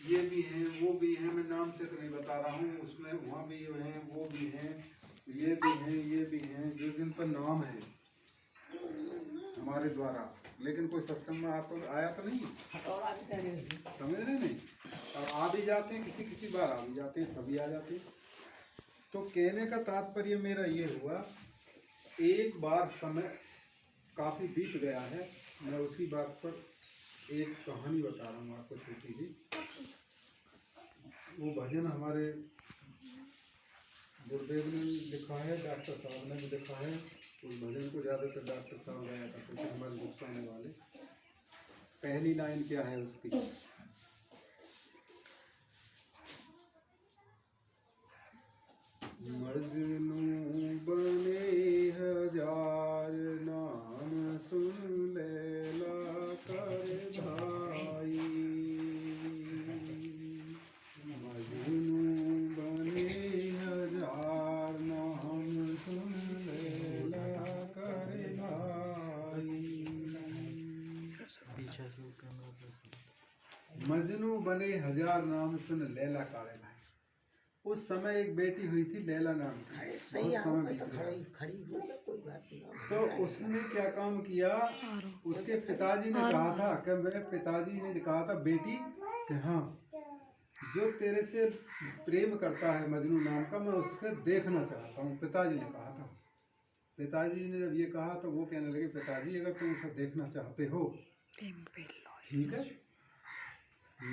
ये भी हैं, वो भी हैं, मैं नाम से तो नहीं बता रहा हूँ, उसमें वहाँ भी हैं, वो भी हैं, ये भी हैं, ये भी हैं, जो जिन पर नाम है हमारे द्वारा, लेकिन कोई सत्संग में आया तो नहीं, समझ रहे नहीं। और आ भी जाते हैं, किसी किसी बार आ भी जाते हैं, सभी आ जाते हैं। तो कहने का तात्पर्य मेरा ये हुआ, एक बार समय काफ़ी बीत गया है, मैं उसी बात पर एक कहानी बता रहा हूँ आपको छोटी सी। वो भजन हमारे गुरुदेव ने लिखा है, डॉक्टर साहब ने भी लिखा है। उस भजन को ज़्यादातर डॉक्टर साहब गाया करते थे, हमारे गुस्साने वाले। पहली लाइन क्या है उसकी? मजनू बने हजार नाम सुन लैला कर भाई, मजनू बने हजार नाम सुन लैला कर भाई। मजनू बने हजार नाम सुन लैला कर भाई। उस समय एक बेटी हुई थी लैला नाम की, तो उसने क्या काम किया, उसके पिताजी ने कहा था कि मैं, पिताजी ने कहा था बेटी कि हाँ, जो तेरे से प्रेम करता है मजनू नाम का, मैं उससे देखना चाहता हूँ, पिताजी ने कहा था। पिताजी ने जब ये कहा तो वो कहने लगे, पिताजी अगर तुम उसे देखना चाहते हो ठीक है,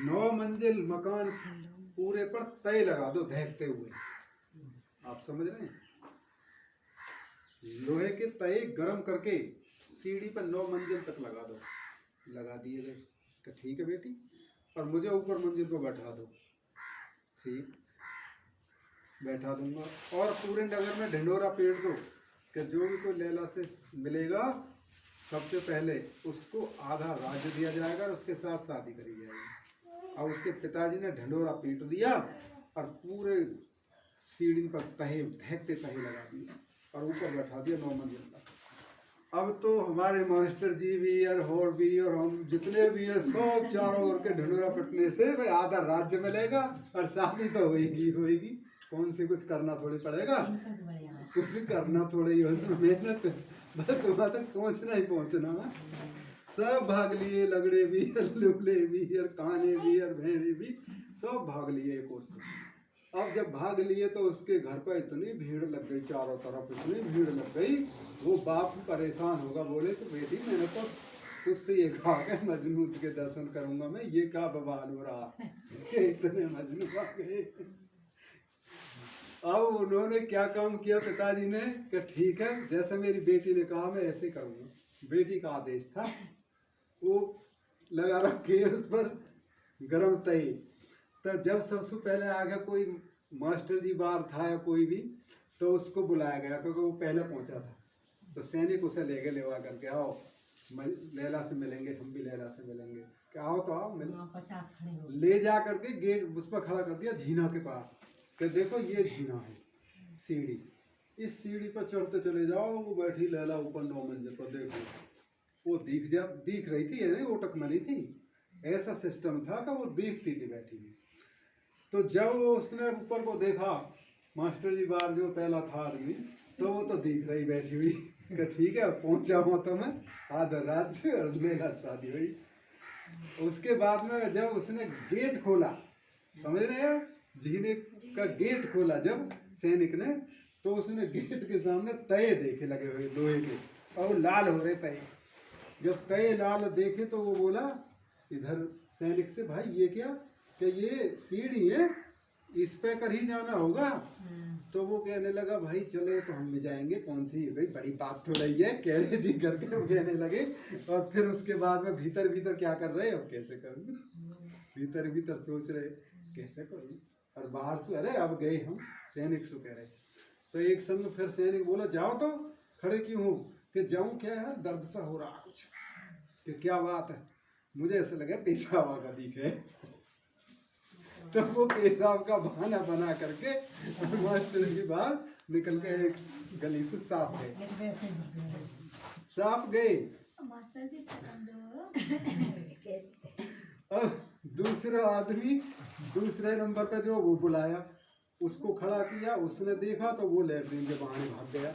9 मंजिल मकान पूरे पर तय लगा दो दहकते हुए। आप समझ रहे हैं, लोहे के तय गरम करके सीढ़ी पर 9 मंजिल तक लगा दो। लगा दिए गए कि ठीक है बेटी, और मुझे ऊपर मंजिल को बैठा दो। ठीक, बैठा दूंगा, और पूरे नगर में ढिंडोरा पेड़ दो कि जो भी कोई लैला से मिलेगा सबसे पहले उसको आधा राज्य दिया जाएगा और उसके साथ शादी करी जाएगी। और उसके पिताजी ने ढिंडोरा पीट दिया और पूरे सीढ़ी पर तहे दहकते तहे लगा दिए और ऊपर बैठा दिया 9 मंजिल तक। अब तो हमारे मास्टर जी भी और भी और हम जितने भी हैं सब चारों ओर के ढिंडोरा पटने से भाई आधा राज्य मिलेगा और शादी तो होगी होगी। कौन सी कुछ करना थोड़ी पड़ेगा, कुछ करना थोड़ी ही, उसमें मेहनत, बस वहाँ तक पहुँचना ही पहुँचना। सब भाग लिए, लगड़े भी और लुगड़े भी और काने भी और भेड़े भी, सब भाग लिए एक ओर से। अब जब भाग लिए तो उसके घर पर इतनी भीड़ लग गई, चारों तरफ इतनी भीड़ लग गई, वो बाप परेशान होगा, बोले कि बेटी मैंने तो तुझसे ये कहा कि मजनू के दर्शन करूंगा मैं, ये क्या बवाल हो रहा कि इतने मजनू आ गए। अब उन्होंने क्या काम किया पिताजी ने कि ठीक है, जैसे मेरी बेटी ने कहा मैं ऐसे करूँगा। बेटी का आदेश था, वो लगा रखे उस पर गरम तई। तो जब सबसे पहले आ गया कोई मास्टर जी बाहर था या कोई भी, तो उसको बुलाया गया क्योंकि वो पहले पहुंचा था। तो सैनिक उसे ले गए, लेवा करके आओ लैला से मिलेंगे, हम भी लैला से मिलेंगे। क्या आओ तो आओ मिल। ले जा करके गेट उस पर खड़ा कर दिया झीना के पास कि देखो ये झीना है सीढ़ी, इस सीढ़ी पर चढ़ते चले जाओ, वो बैठी लैला ऊपर 9 मंजिल पर, देखो वो दिख रही थी, यानी ओटक मली थी, ऐसा सिस्टम था कि वो दिखती थी बैठी हुई। तो जब उसने ऊपर को देखा, मास्टर जी बाहर जो पहला था आदमी, तो वो तो दिख रही बैठी हुई कि ठीक है पहुंचा हुआ तो मैं आधा राज्य और मेरा शादी हुई। उसके बाद में जब उसने गेट खोला, समझ रहे हैं, झीने का गेट खोला जब सैनिक ने, तो उसने गेट के सामने तय देखे लगे हुए लोहे के, और लाल हो रहे तय। जब तय लाल देखे तो वो बोला इधर सैनिक से, भाई ये क्या, कि ये सीढ़ी है, इस पे कर ही जाना होगा। तो वो कहने लगा भाई चलो तो हम भी जाएंगे, कौन सी भाई बड़ी बात तो रही है, केड़े जी करके वो कहने लगे। और फिर उसके बाद में भीतर भीतर क्या कर रहे, अब कैसे करूँ, भीतर भीतर सोच रहे कैसे करूँ, और बाहर से अरे अब गए हम, सैनिक से कह रहे। तो एक समय फिर सैनिक बोला जाओ तो, खड़े क्यों हो, कि जाऊँ क्या यार, दर्द सा हो रहा कुछ, कि क्या बात है, मुझे ऐसा लगा पेशाब का दिखे। तो वो पेशाब का बहाना बना करके मास्टर जी बाहर निकल के एक गली से साफ गए। अब दूसरा आदमी दूसरे नंबर पे जो वो बुलाया, उसको खड़ा किया, उसने देखा तो वो लैटरिन के बहाने भाग गया।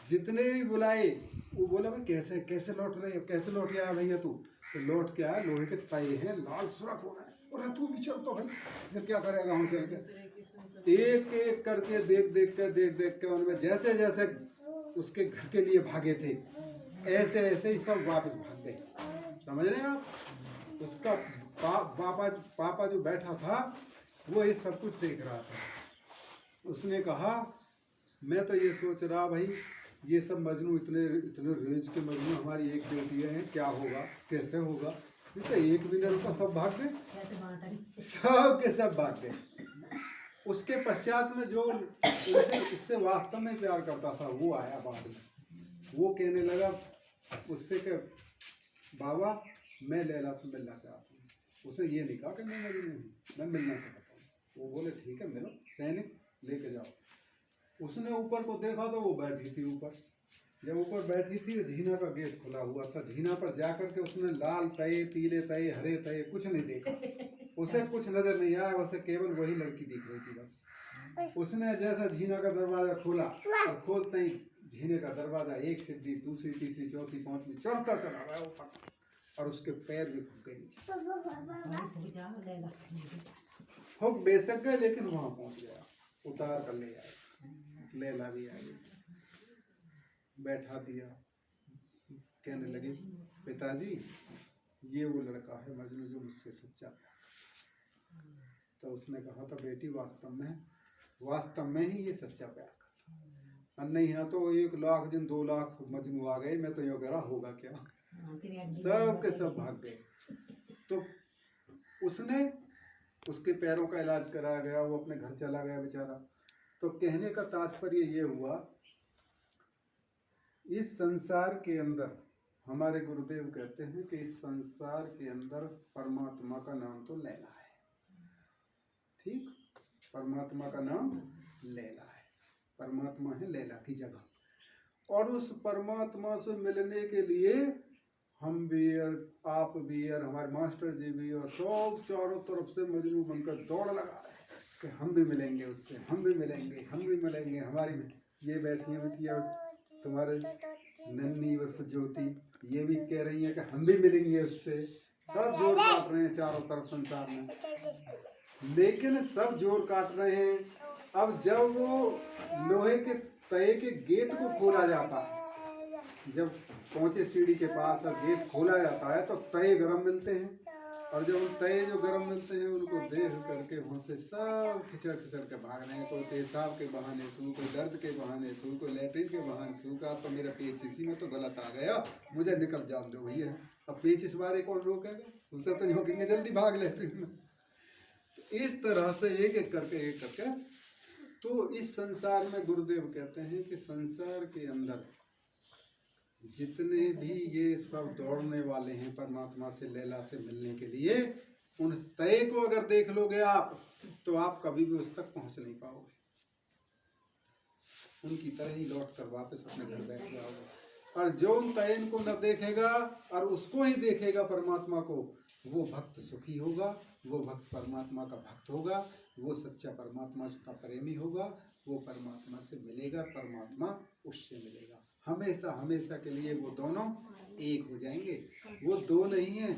जितने भी बुलाए वो बोला भाई कैसे कैसे लौट रहे हो, कैसे लौट के आया भैया तू? तो लौट के आया, लोहे के तय हैं, लाल सुरख हो रहा है, और तू भी चल तो भाई, फिर क्या करेगा हम चल के। एक एक करके देख देख के उनमें जैसे जैसे उसके घर के लिए भागे थे, ऐसे ऐसे ही सब वापस भाग गए। समझ रहे हैं आप? उसका पापा जो बैठा था वो ये सब कुछ देख रहा था। उसने कहा मैं तो ये सोच रहा भाई ये सब मजनू इतने इतने रेंज के मजनू, हमारी एक बेटी है, क्या होगा कैसे होगा? ये तो एक भी नहीं रुका, सब भाग गए, सब के सब भाग गए। उसके पश्चात में जो उससे वास्तव में प्यार करता था वो आया बाद में। वो कहने लगा उससे कि बाबा मैं लैला से मिलना चाहता हूँ। उसे ये नहीं कहा कि मैं मजनू हूँ, मैं मिलना चाहता हूँ। वो बोले ठीक है मिलो, सैनिक लेके जाओ। उसने ऊपर को देखा तो वो बैठी थी ऊपर। जब ऊपर बैठी थी झीना का गेट खुला हुआ था। झीना पर जाकर के उसने लाल तय, पीले तय, हरे तय कुछ नहीं देखा। उसे कुछ नजर नहीं आया, उसे केवल वही लड़की दिख रही थी बस। उसने जैसा झीना का दरवाजा खोला और खोलते ही झीने का दरवाजा एक सीढ़ी दूसरी तीसरी चौथी पांचवी चढ़ता चला गया ऊपर, और उसके पैर भी फूक गए नीचे। फूक बेशक गए लेकिन वहां पहुंच गया, उतार कर ले आए। लैला भी आई, बैठा दिया, कहने लगी पिताजी ये वो लड़का है मजनू जो मुझसे सच्चा प्यार। तो उसने कहा था बेटी वास्तव में ही ये सच्चा प्यार करता, नहीं है तो 1 लाख दिन 2 लाख मजनू आ गए, मैं तो यो कह रहा होगा क्या, सब के सब भाग गए। तो उसने उसके पैरों का इलाज कराया गया, वो अपने घर चला गया बेचारा। तो कहने का तात्पर्य ये हुआ, इस संसार के अंदर हमारे गुरुदेव कहते हैं कि इस संसार के अंदर परमात्मा का नाम तो लैला है। ठीक, परमात्मा का नाम लैला है, परमात्मा है लैला की जगह। और उस परमात्मा से मिलने के लिए हम भी और आप भी और हमारे मास्टर जी भी और सब चारों तरफ से मजनू बनकर दौड़ लगा रहे हैं कि हम भी मिलेंगे उससे, हम भी मिलेंगे, हम भी मिलेंगे। हमारी ये बैठी बिटिया तुम्हारे नन्नी व ज्योति ये भी कह रही है कि हम भी मिलेंगे उससे। सब जोर काट रहे हैं चारों तरफ संसार में, लेकिन सब जोर काट रहे हैं। अब जब वो लोहे के तय के गेट को खोला जाता है, जब पहुंचे सीढ़ी के पास और गेट खोला जाता है तो तय गरम मिलते हैं, और जब उन तय जो गरम मिलते हैं उनको देख करके वहाँ से सब खिचड़ खिचड़ के भाग रहे हैं। कोई पेशाब के बहाने सू, कोई दर्द के बहाने सू, कोई लैट्रिन के बहाने सू। का तो मेरा पेच इसी में तो गलत आ गया, मुझे निकल जान दो भैया। अब पेच इस बारे कौन रोकेगा, उससे तो रोकेंगे, जल्दी भाग लैट्रिन में। इस तरह से एक एक करके तो इस संसार में गुरुदेव कहते हैं कि संसार के अंदर जितने भी ये सब दौड़ने वाले हैं परमात्मा से लैला से मिलने के लिए, उन तय को अगर देख लोगे आप तो आप कभी भी उस तक पहुंच नहीं पाओगे। उनकी तरह ही लौट कर वापस अपने घर बैठ जाओगे। और जो उन तय को न देखेगा और उसको ही देखेगा परमात्मा को, वो भक्त सुखी होगा, वो भक्त परमात्मा का भक्त होगा, वो सच्चा परमात्मा का प्रेमी होगा, वो परमात्मा से मिलेगा, परमात्मा उससे मिलेगा। हमेशा हमेशा के लिए वो दोनों एक हो जाएंगे। वो दो नहीं है।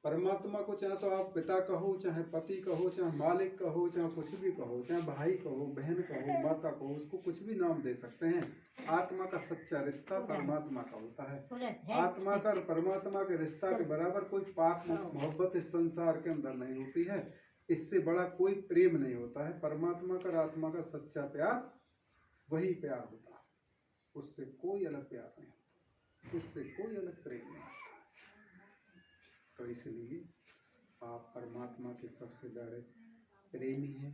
परमात्मा को चाहे तो आप पिता कहो, चाहे पति कहो, चाहे मालिक कहो, चाहे कुछ भी कहो, चाहे भाई कहो, बहन कहो, माता कहो, उसको कुछ भी नाम दे सकते हैं। आत्मा का सच्चा रिश्ता परमात्मा का होता है। आत्मा का परमात्मा के रिश्ता के बराबर कोई पाप मोहब्बत इस संसार के अंदर नहीं होती है। इससे बड़ा कोई प्रेम नहीं होता है। परमात्मा का आत्मा का सच्चा प्यार वही प्यार होता है, उससे कोई अलग प्यार नहीं होता, उससे कोई अलग प्रेम नहीं। तो इसलिए आप परमात्मा के सबसे बड़े प्रेमी हैं।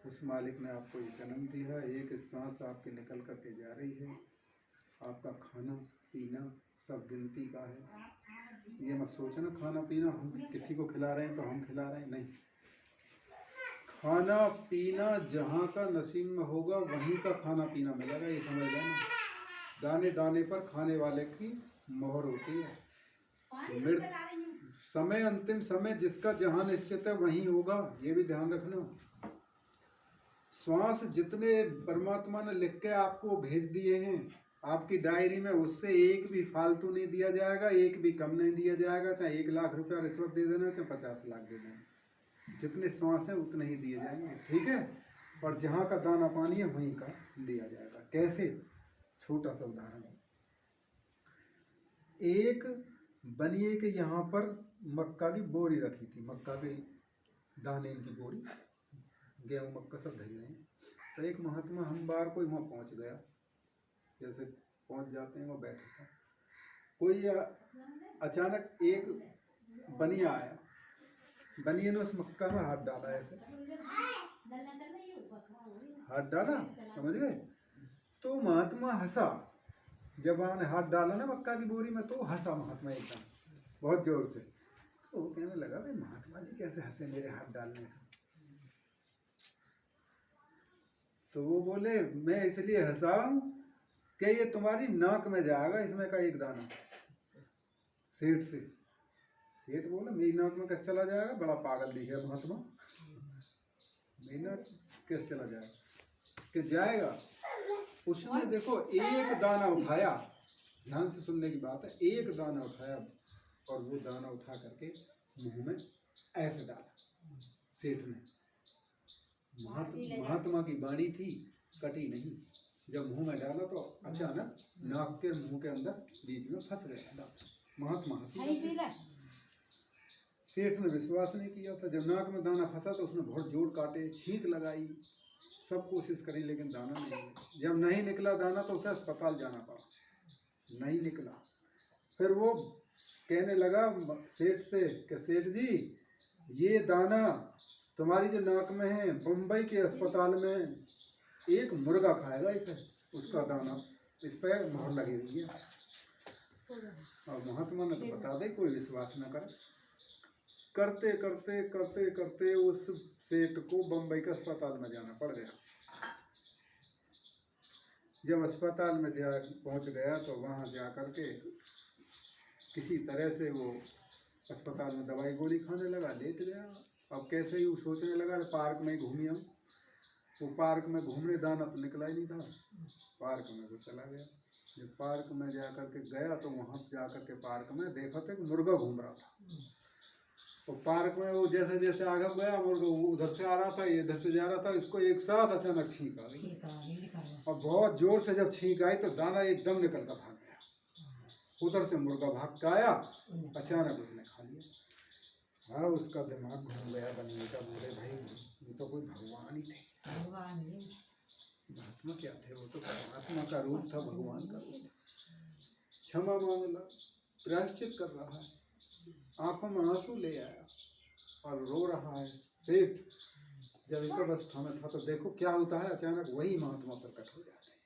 उस मालिक ने आपको ये जन्म दिया, एक सांस आपके निकल करके जा रही है। आपका खाना पीना सब गिनती का है। ये मत सोचना खाना पीना हम किसी को खिला रहे हैं तो हम खिला रहे हैं, नहीं। खाना पीना जहाँ का नसीब में होगा वहीं का खाना पीना मिलेगा, ये समझ लेना। दाने दाने पर खाने वाले की मोहर होती है। समय अंतिम समय जिसका जहां निश्चित है वहीं होगा, ये भी ध्यान रखना। श्वास जितने परमात्मा ने लिख के आपको भेज दिए हैं आपकी डायरी में, उससे एक भी फालतू नहीं दिया जाएगा, एक भी कम नहीं दिया जाएगा। चाहे 1 लाख रुपया रिश्वत दे देना, चाहे 50 लाख दे देना, जितने श्वास हैं उतने ही दिए जाएंगे, ठीक है। और जहाँ का दाना पानी है वहीं का दिया जाएगा। कैसे? छोटा सा उदाहरण, एक बनिए के यहाँ पर मक्का की बोरी रखी थी, मक्का के दाने की बोरी, गेहूँ मक्का सब धरी रहे हैं। तो एक महात्मा हम बार कोई वहाँ पहुँच गया, जैसे पहुँच जाते हैं वहाँ बैठा था, कोई अचानक एक बनिया आया, बनिए ने उस मक्का में हाथ डाला, ऐसे हाथ डाला, समझ गए। तो महात्मा हंसा, जब आपने हाथ डाला ना मक्का की बोरी में, तो हंसा महात्मा एकदम बहुत जोर से। तो वो कहने लगा, भाई महात्मा जी कैसे हंसे मेरे हाथ डालने से? तो वो बोले, मैं इसलिए हंसा हूं कि ये तुम्हारी नाक में जाएगा इसमें का एक दाना। सेठ से, सेठ बोला मेरी नाक में कैसे चला जाएगा? बड़ा पागल दिख है महात्मा, मेरी नाक कैसे चला जाएगा? कि जाएगा। उसने देखो एक दाना उठाया, ध्यान से सुनने की बात है, एक दाना उठाया और वो दाना उठा करके मुंह में ऐसे डाला सेठ ने। महात्मा की बाणी थी, कटी नहीं। जब मुंह में डाला तो अचानक नाक के मुंह के अंदर बीच में फंस गया। महात्मा हंसी। सेठ ने विश्वास नहीं किया था। जब नाक में दाना फंसा तो उसने बहुत जोर काटे, छींक लगाई, सब कोशिश करी, लेकिन दाना नहीं निकला। जब नहीं निकला दाना तो उसे अस्पताल जाना पड़ा, नहीं निकला। फिर वो कहने लगा सेठ से कि सेठ जी ये दाना तुम्हारी जो नाक में है, मुंबई के अस्पताल में एक मुर्गा खाएगा इसे, उसका दाना इस पर मोहर लगी हुई है। और महात्मा ने तो बता दे, कोई विश्वास न करे। करते करते करते करते उस सेठ को बम्बई के अस्पताल में जाना पड़ गया। जब अस्पताल में पहुंच गया तो वहाँ जा कर के किसी तरह से वो अस्पताल में दवाई गोली खाने लगा, लेट गया। अब कैसे ही वो सोचने लगा पार्क में घूमी हम, वो पार्क में घूमने, दाना तो निकला ही नहीं था, पार्क में वो चला गया। जब पार्क में जा कर के गया तो वहाँ जा कर के पार्क में देखा तो एक मुर्गा घूम रहा था। तो पार्क में वो जैसे जैसे आगे गया, मुर्गा उधर से आ रहा था, इधर से जा रहा था, इसको एक साथ अचानक छींक आ गई। और बहुत जोर से जब छींक आई तो दाना एकदम निकल कर भाग गया। उधर से मुर्गा भाग के आया, अचानक उसने खा लिया। हाँ, उसका दिमाग घूम गया बनिए का। बोले भाई ये तो कोई भगवान ही थे। महात्मा क्या थे? वो तो परमात्मा का रूप था, भगवान का रूप था। क्षमा मांगना, प्रायश्चित कर रहा है, आंखों में आंसू ले आया और रो रहा है। सेठ जब इस अवस्था में था तो देखो क्या होता है, अचानक वही महात्मा प्रकट हो जाते हैं।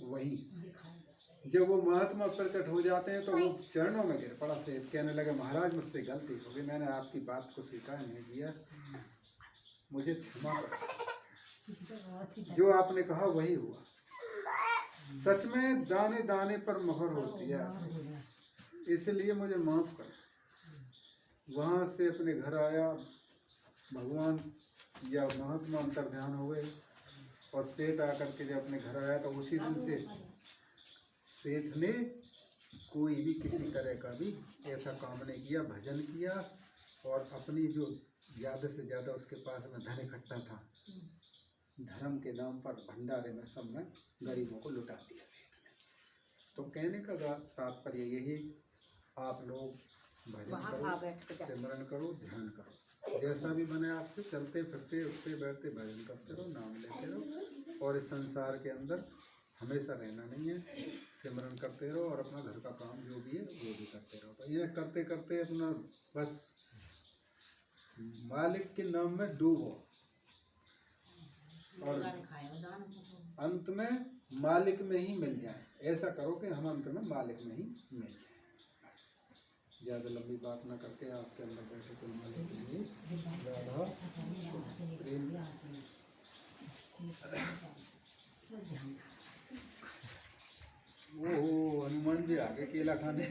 वही जब वो महात्मा प्रकट हो जाते हैं तो वो चरणों में गिर पड़ा। सेठ कहने लगे महाराज मुझसे गलती हो गई, मैंने आपकी बात को स्वीकार नहीं किया, मुझे क्षमा कर। जो आपने कहा वही हुआ। सच में दाने दाने पर मोहर होती है, इसलिए मुझे माफ कर। वहाँ से अपने घर आया, भगवान या महात्मा अंतर ध्यान हो गए। और सेठ आकर के जब अपने घर आया तो उसी दिन से सेठ ने कोई भी किसी तरह का भी ऐसा काम नहीं किया, भजन किया। और अपनी जो ज़्यादा से ज़्यादा उसके पास में धन इकट्ठा था, धर्म के नाम पर भंडारे में सब में गरीबों को लुटा दिया सेठ ने। तो कहने का तात्पर्य यही, आप लोग भजन करो, सिमरन करो, ध्यान करो, जैसा भी बने आपसे, चलते फिरते उठते बैठते भजन करते रहो, नाम लेते रहो। और इस संसार के अंदर हमेशा रहना नहीं है, सिमरन करते रहो और अपना घर का काम जो भी है वो भी करते रहो। तो ये करते करते अपना बस मालिक के नाम में डूबो और अंत में मालिक में ही मिल जाए। ऐसा करो कि हम अंत में मालिक में ही मिल जाए। बस ज़्यादा लंबी बात ना करके आपके अंदर बैठे तो मालिक के लिए ज़्यादा प्रेम। ओहो हनुमान जी आगे केला खाने